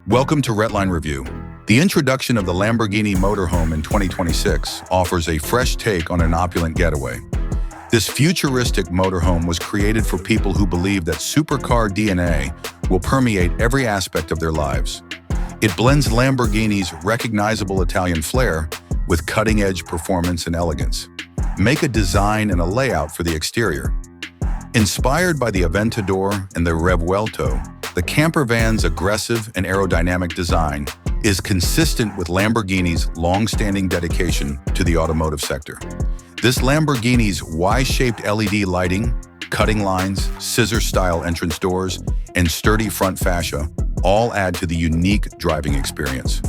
Welcome to Redline Review. The introduction of the Lamborghini Motorhome in 2026 offers a fresh take on an opulent getaway. This futuristic motorhome was created for people who believe that supercar DNA will permeate every aspect of their lives. It blends Lamborghini's recognizable Italian flair with cutting-edge performance and elegance. Make a design and a layout for the exterior. Inspired by the Aventador and the Revuelto, the campervan's aggressive and aerodynamic design is consistent with Lamborghini's long-standing dedication to the automotive sector. This Lamborghini's Y-shaped LED lighting, cutting lines, scissor-style entrance doors, and sturdy front fascia all add to the unique driving experience.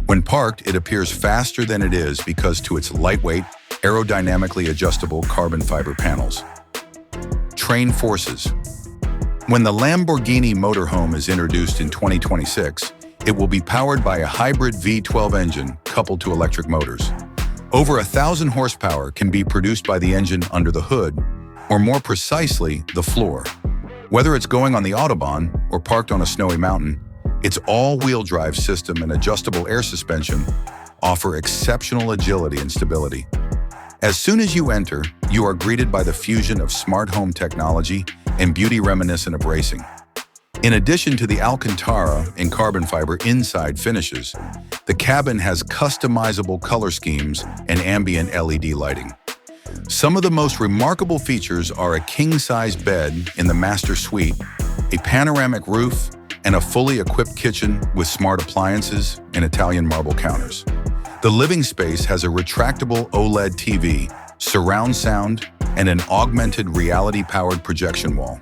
When parked, it appears faster than it is because to its lightweight, aerodynamically adjustable carbon fiber panels. Train forces. When the Lamborghini Motorhome is introduced in 2026, it will be powered by a hybrid V12 engine coupled to electric motors. Over 1,000 horsepower can be produced by the engine under the hood, or more precisely, the floor. Whether it's going on the Autobahn or parked on a snowy mountain, its all-wheel drive system and adjustable air suspension offer exceptional agility and stability. As soon as you enter, you are greeted by the fusion of smart home technology and beauty reminiscent of racing. In addition to the Alcantara and carbon fiber inside finishes, the cabin has customizable color schemes and ambient LED lighting. Some of the most remarkable features are a king-size bed in the master suite, a panoramic roof, and a fully equipped kitchen with smart appliances and Italian marble counters. The living space has a retractable OLED TV, surround sound, and an augmented reality-powered projection wall.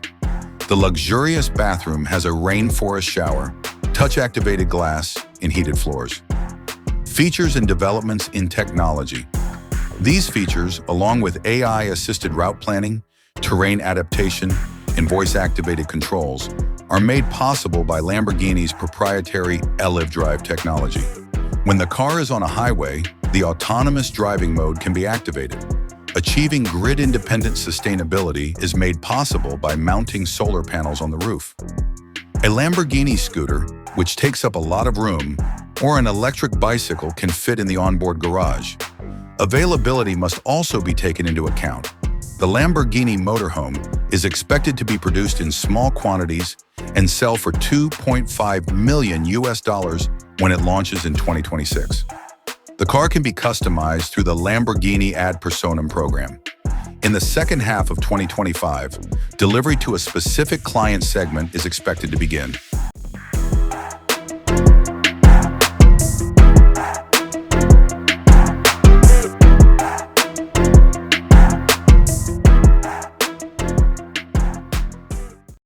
The luxurious bathroom has a rainforest shower, touch-activated glass, and heated floors. Features and developments in technology. These features, along with AI-assisted route planning, terrain adaptation, and voice-activated controls, are made possible by Lamborghini's proprietary eLive technology. When the car is on a highway, the autonomous driving mode can be activated. Achieving grid-independent sustainability is made possible by mounting solar panels on the roof. A Lamborghini scooter, which takes up a lot of room, or an electric bicycle can fit in the onboard garage. Availability must also be taken into account. The Lamborghini Motorhome is expected to be produced in small quantities and sell for $2.5 million when it launches in 2026. The car can be customized through the Lamborghini Ad Personam program. In the second half of 2025, delivery to a specific client segment is expected to begin.